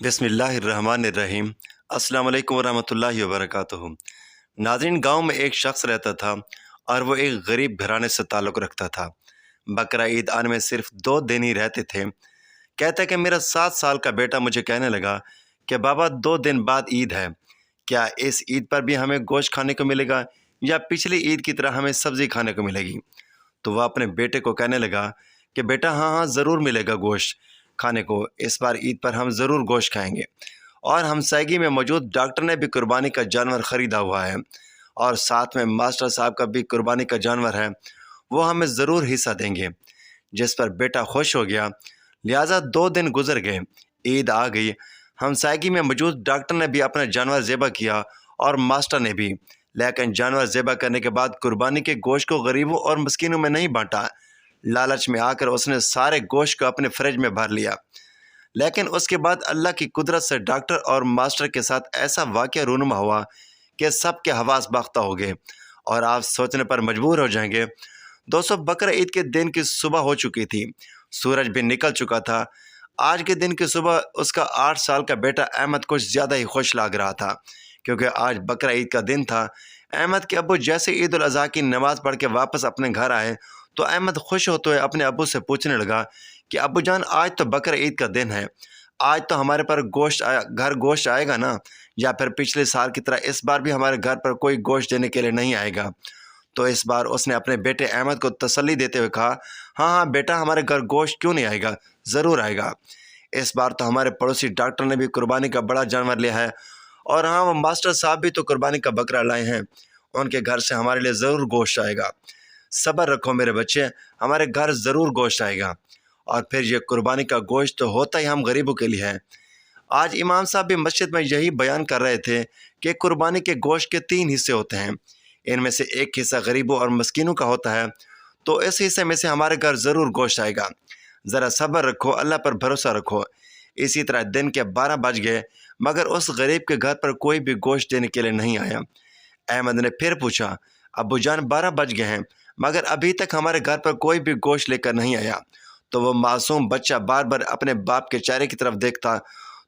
बिस्मिल्लाहिर्रहमानिर्रहीम। अस्सलाम वालेकुम वरहमतुल्लाहि वबरकातुहू। नाज़रीन, गांव में एक शख्स रहता था और वो एक गरीब घराने से ताल्लुक़ रखता था। बकरा ईद आने में सिर्फ 2 दिन ही रहते थे। कहता है कि मेरा 7 साल का बेटा मुझे कहने लगा कि बाबा 2 दिन बाद ईद है, क्या इस ईद पर भी हमें गोश्त खाने को मिलेगा या पिछली ईद की तरह हमें सब्ज़ी खाने को मिलेगी? तो वह अपने बेटे को कहने लगा कि बेटा हाँ हाँ ज़रूर मिलेगा गोश्त खाने को, इस बार ईद पर हम ज़रूर गोश्त खाएंगे। और हमसायगी में मौजूद डॉक्टर ने भी कुर्बानी का जानवर ख़रीदा हुआ है और साथ में मास्टर साहब का भी कुर्बानी का जानवर है, वो हमें ज़रूर हिस्सा देंगे। जिस पर बेटा खुश हो गया। लिहाजा 2 दिन गुजर गए, ईद आ गई। हमसायगी में मौजूद डॉक्टर ने भी अपना जानवर ज़ेबा किया और मास्टर ने भी, लेकिन जानवर ज़ेबा करने के बाद कुर्बानी के गोश्त को गरीबों और मस्कीनों में नहीं बांटा। लालच में आकर उसने सारे गोश्त को अपने फ्रिज में भर लिया। लेकिन उसके बाद अल्लाह की कुदरत से डॉक्टर और मास्टर के साथ ऐसा वाक़या रूनुमा हुआ कि सबके हवास बाख्ता हो गए और आप सोचने पर मजबूर हो जाएंगे। दोस्तों, बकरा ईद के दिन की सुबह हो चुकी थी, सूरज भी निकल चुका था। आज के दिन की सुबह उसका 8 साल का बेटा अहमद कुछ ज़्यादा ही खुश लग रहा था, क्योंकि आज बकरा ईद का दिन था। अहमद के अब्बू जैसे ईद उल अज़हा की नमाज़ पढ़ के वापस अपने घर आए तो अहमद खुश होते हुए अपने अब्बू से पूछने लगा कि अब्बू जान, आज तो बकरा ईद का दिन है, आज तो हमारे पर घर गोश्त आएगा ना, या फिर पिछले साल की तरह इस बार भी हमारे घर पर कोई गोश्त देने के लिए नहीं आएगा? तो इस बार उसने अपने बेटे अहमद को तसल्ली देते हुए कहा, हाँ हाँ बेटा, हमारे घर गोश्त क्यों नहीं आएगा, ज़रूर आएगा। इस बार तो हमारे पड़ोसी डॉक्टर ने भी कुर्बानी का बड़ा जानवर लिया है और हाँ, वो मास्टर साहब भी तो कुर्बानी का बकरा लाए हैं, उनके घर से हमारे लिए ज़रूर गोश्त आएगा। सब्र रखो मेरे बच्चे, हमारे घर ज़रूर गोश्त आएगा। और फिर ये कुर्बानी का गोश्त तो होता ही हम गरीबों के लिए है। आज इमाम साहब भी मस्जिद में यही बयान कर रहे थे कि कुर्बानी के गोश्त के 3 हिस्से होते हैं, इनमें से एक हिस्सा गरीबों और मस्कीनों का होता है, तो इस हिस्से में से हमारे घर ज़रूर गोश्त आएगा। ज़रा सब्र रखो, अल्लाह पर भरोसा रखो। इसी तरह दिन के 12 बज गए, मगर उस गरीब के घर पर कोई भी गोश्त देने के लिए नहीं आया। अहमद ने फिर पूछा, अब्बू जान 12 बज गए हैं, मगर अभी तक हमारे घर पर कोई भी गोश्त लेकर नहीं आया। तो वो मासूम बच्चा बार बार अपने बाप के चेहरे की तरफ देखता,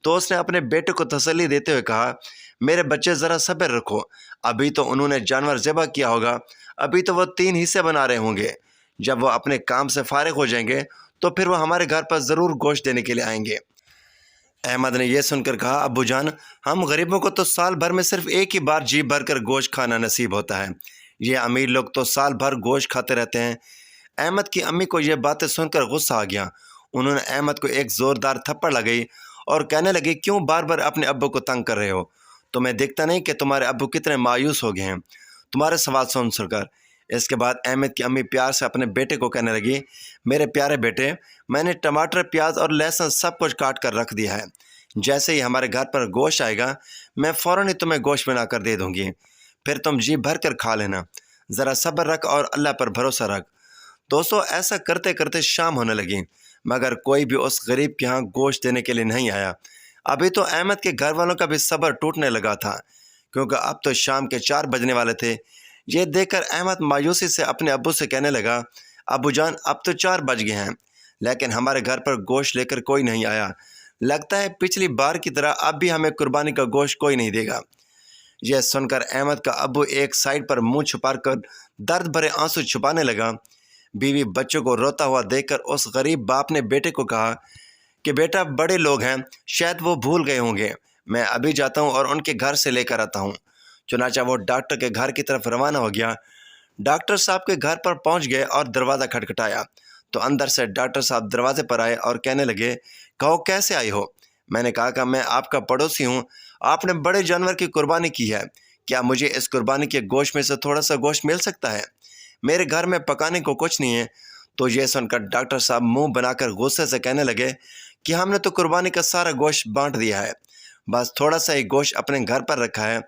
तो उसने अपने बेटे को तसल्ली देते हुए कहा, मेरे बच्चे ज़रा सब्र रखो, अभी तो उन्होंने जानवर ज़िबा किया होगा, अभी तो वो 3 हिस्से बना रहे होंगे। जब वो अपने काम से फारिग हो जाएंगे तो फिर वो हमारे घर पर ज़रूर गोश्त देने के लिए आएंगे। अहमद ने यह सुनकर कहा, अब्बू जान, हम गरीबों को तो साल भर में सिर्फ एक ही बार जी भर कर गोश्त खाना नसीब होता है, ये अमीर लोग तो साल भर गोश्त खाते रहते हैं। अहमद की अम्मी को यह बातें सुनकर गुस्सा आ गया। उन्होंने अहमद को एक ज़ोरदार थप्पड़ लगाई और कहने लगी, क्यों बार बार अपने अब्बू को तंग कर रहे हो? तुम्हें दिखता नहीं कि तुम्हारे अब्बू कितने मायूस हो गए हैं तुम्हारे सवाल सुन सुनकर? इसके बाद अहमद की अम्मी प्यार से अपने बेटे को कहने लगी, मेरे प्यारे बेटे, मैंने टमाटर, प्याज और लहसुन सब कुछ काट कर रख दिया है, जैसे ही हमारे घर पर गोश्त आएगा मैं फ़ौरन ही तुम्हें गोश्त बना कर दे दूँगी, फिर तुम जी भर कर खा लेना। ज़रा सब्र रख और अल्लाह पर भरोसा रख। दोस्तों, ऐसा करते करते शाम होने लगी, मगर कोई भी उस गरीब के यहाँ गोश्त देने के लिए नहीं आया। अभी तो अहमद के घर वालों का भी सब्र टूटने लगा था, क्योंकि अब तो शाम के 4 बजने वाले थे। ये देखकर अहमद मायूसी से अपने अब्बू से कहने लगा, अब्बू जान, अब तो 4 बज गए हैं, लेकिन हमारे घर पर गोश्त लेकर कोई नहीं आया। लगता है पिछली बार की तरह अब भी हमें कुर्बानी का गोश्त कोई नहीं देगा। यह सुनकर अहमद का अब्बू एक साइड पर मुंह छुपाकर दर्द भरे आंसू छुपाने लगा। बीवी बच्चों को रोता हुआ देखकर उस गरीब बाप ने बेटे को कहा कि बेटा, बड़े लोग हैं, शायद वो भूल गए होंगे, मैं अभी जाता हूँ और उनके घर से लेकर आता हूँ। चुनाचा वो डॉक्टर के घर की तरफ रवाना हो गया। डॉक्टर साहब के घर पर पहुँच गए और दरवाज़ा खटखटाया तो अंदर से डॉक्टर साहब दरवाजे पर आए और कहने लगे, कहो कैसे आई हो? मैंने कहा कि मैं आपका पड़ोसी हूँ, आपने बड़े जानवर की कुर्बानी की है, क्या मुझे इस कुर्बानी के गोश्त में से थोड़ा सा गोश्त मिल सकता है? मेरे घर में पकाने को कुछ नहीं है। तो ये सुनकर डॉक्टर साहब मुंह बनाकर गुस्से से कहने लगे कि हमने तो कुर्बानी का सारा गोश्त बांट दिया है, बस थोड़ा सा ही गोश्त अपने घर पर रखा है।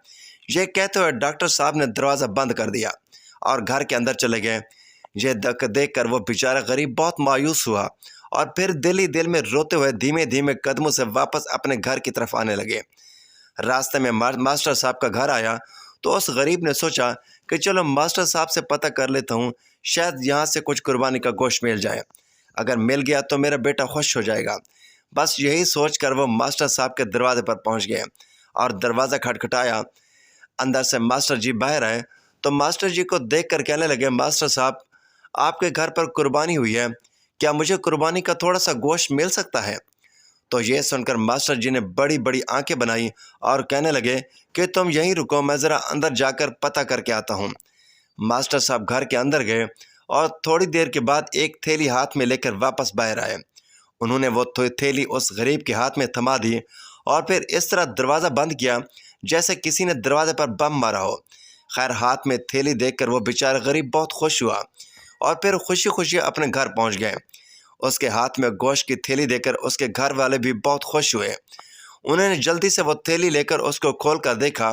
ये कहते हुए डॉक्टर साहब ने दरवाज़ा बंद कर दिया और घर के अंदर चले गए। ये देख कर वो बेचारा गरीब बहुत मायूस हुआ और फिर दिल ही दिल में रोते हुए धीमे धीमे कदमों से वापस अपने घर की तरफ आने लगे। रास्ते में मास्टर साहब का घर आया तो उस गरीब ने सोचा कि चलो मास्टर साहब से पता कर लेता हूँ, शायद यहाँ से कुछ कुर्बानी का गोश्त मिल जाए, अगर मिल गया तो मेरा बेटा खुश हो जाएगा। बस यही सोचकर वो मास्टर साहब के दरवाजे पर पहुंच गए और दरवाज़ा खटखटाया। अंदर से मास्टर जी बाहर आए तो मास्टर जी को देखकर कहने लगे, मास्टर साहब, आपके घर पर कुर्बानी हुई है, क्या मुझे कुर्बानी का थोड़ा सा गोश्त मिल सकता है? तो ये सुनकर मास्टर जी ने बड़ी बड़ी आंखें बनाई और कहने लगे कि तुम यहीं रुको, मैं ज़रा अंदर जाकर पता करके आता हूँ। मास्टर साहब घर के अंदर गए और थोड़ी देर के बाद एक थैली हाथ में लेकर वापस बाहर आए। उन्होंने वो थैली उस गरीब के हाथ में थमा दी और फिर इस तरह दरवाज़ा बंद किया जैसे किसी ने दरवाजे पर बम मारा हो। खैर, हाथ में थैली देखकर वो बेचारा गरीब बहुत खुश हुआ और फिर खुशी खुशी अपने घर पहुंच गए। उसके हाथ में गोश्त की थैली देखकर उसके घर वाले भी बहुत खुश हुए। उन्होंने जल्दी से वो थैली लेकर उसको खोल कर देखा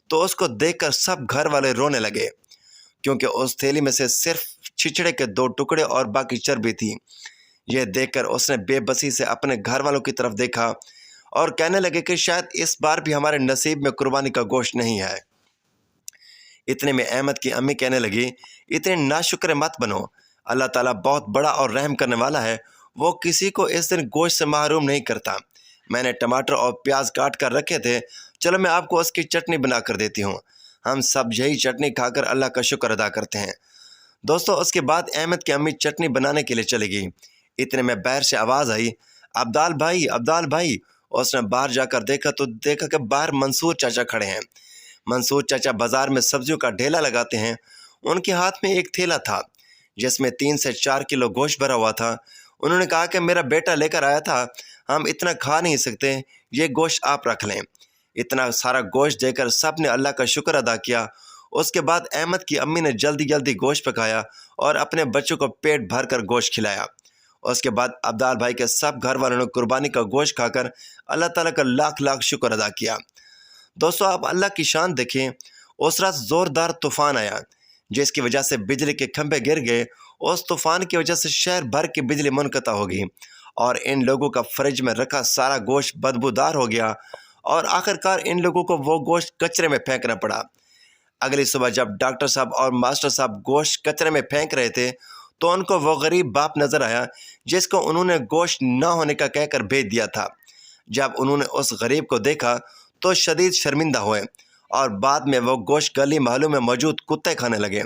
तो उसको देखकर सब घर वाले रोने लगे, क्योंकि उस थैली में से सिर्फ छिछड़े के 2 टुकड़े और बाकी चर्बी थी। यह देखकर उसने बेबसी से अपने घर वालों की तरफ देखा और कहने लगे कि शायद इस बार भी हमारे नसीब में कुर्बानी का गोश्त नहीं है। इतने में अहमद की अम्मी कहने लगी, इतने नाशुक्र मत बनो, अल्लाह ताला बहुत बड़ा और रहम करने वाला है, वो किसी को इस दिन गोश्त से महरूम नहीं करता। मैंने टमाटर और प्याज काट कर रखे थे, चलो मैं आपको उसकी चटनी बना कर देती हूँ। हम सब यही चटनी खाकर अल्लाह का शुक्र अदा करते हैं। दोस्तों, उसके बाद अहमद की अम्मी चटनी बनाने के लिए चली गई। इतने में बाहर से आवाज़ आई, अब्दाल भाई, अब्दाल भाई। उसने बाहर जाकर देखा तो देखा कि बाहर मंसूर चाचा खड़े हैं। मंसूर चाचा बाजार में सब्जियों का ढेला लगाते हैं। उनके हाथ में एक थैला था जिसमें 3 से 4 किलो गोश्त भरा हुआ था। उन्होंने कहा कि मेरा बेटा लेकर आया था, हम इतना खा नहीं सकते, ये गोश्त आप रख लें। इतना सारा गोश्त देकर सब ने अल्लाह का शुक्र अदा किया। उसके बाद अहमद की अम्मी ने जल्दी जल्दी गोश्त पकाया और अपने बच्चों को पेट भर कर गोश्त खिलाया। उसके बाद अब्दाल भाई के सब घर वालों ने कुर्बानी का गोश्त खाकर अल्लाह ताला का लाख लाख शुक्र अदा किया। दोस्तों, आप अल्लाह की शान देखें। उस रात ज़ोरदार तूफ़ान आया जिसकी वजह से बिजली के खंभे गिर गए। उस तूफ़ान की वजह से शहर भर की बिजली मुनक़ता हो गई और इन लोगों का फ्रिज में रखा सारा गोश्त बदबूदार हो गया और आखिरकार इन लोगों को वो गोश्त कचरे में फेंकना पड़ा। अगली सुबह जब डॉक्टर साहब और मास्टर साहब गोश्त कचरे में फेंक रहे थे तो उनको वो गरीब बाप नज़र आया जिसको उन्होंने गोश्त ना होने का कहकर भेज दिया था। जब उन्होंने उस गरीब को देखा तो शदीद शर्मिंदा हुए और बाद में वो गोश्त गली महलों में मौजूद कुत्ते खाने लगे।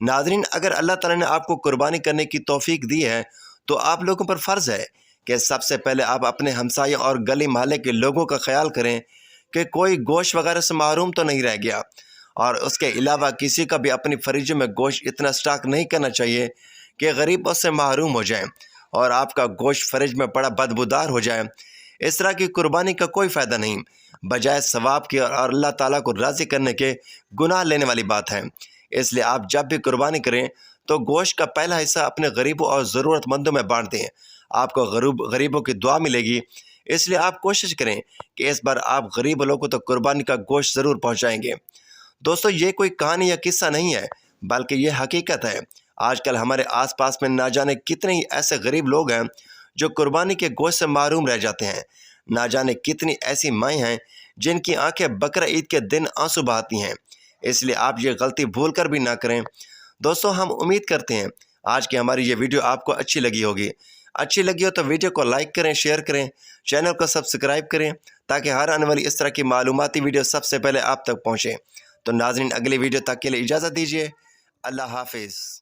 नाज़रीन, अगर अल्लाह ताला ने आपको कुर्बानी करने की तौफीक दी है तो आप लोगों पर फ़र्ज़ है कि सबसे पहले आप अपने हमसाये और गली महल्ले के लोगों का ख्याल करें कि कोई गोश्त वगैरह से महरूम तो नहीं रह गया। और उसके अलावा किसी का भी अपनी फ्रिज में गोश्त इतना स्टॉक नहीं करना चाहिए कि गरीब उससे महरूम हो जाए और आपका गोश्त फ्रिज में पड़ा बदबूदार हो जाए। इस तरह की कुर्बानी का कोई फ़ायदा नहीं, बजाय सवाब के और अल्लाह ताला को राज़ी करने के गुनाह लेने वाली बात है। इसलिए आप जब भी कुर्बानी करें तो गोश्त का पहला हिस्सा अपने गरीबों और ज़रूरतमंदों में बांट दें। आपको गरीबों की दुआ मिलेगी। इसलिए आप कोशिश करें कि इस बार आप गरीब लोगों को तो कुर्बानी का गोश्त ज़रूर पहुँचाएँगे। दोस्तों, ये कोई कहानी या किस्सा नहीं है, बल्कि ये हकीकत है। आजकल हमारे आसपास में ना जाने कितने ही ऐसे गरीब लोग हैं जो कुर्बानी के गोश्त से महरूम रह जाते हैं। ना जाने कितनी ऐसी माएँ हैं जिनकी आंखें बकरा ईद के दिन आंसू बहाती हैं। इसलिए आप ये गलती भूल कर भी ना करें। दोस्तों, हम उम्मीद करते हैं आज की हमारी ये वीडियो आपको अच्छी लगी होगी। अच्छी लगी हो तो वीडियो को लाइक करें, शेयर करें, चैनल को सब्सक्राइब करें ताकि हर आने वाली इस तरह की मालूमाती वीडियो सबसे पहले आप तक पहुँचे। तो नाज़रीन, अगली वीडियो तक के लिए इजाज़त दीजिए। अल्लाह हाफिज़।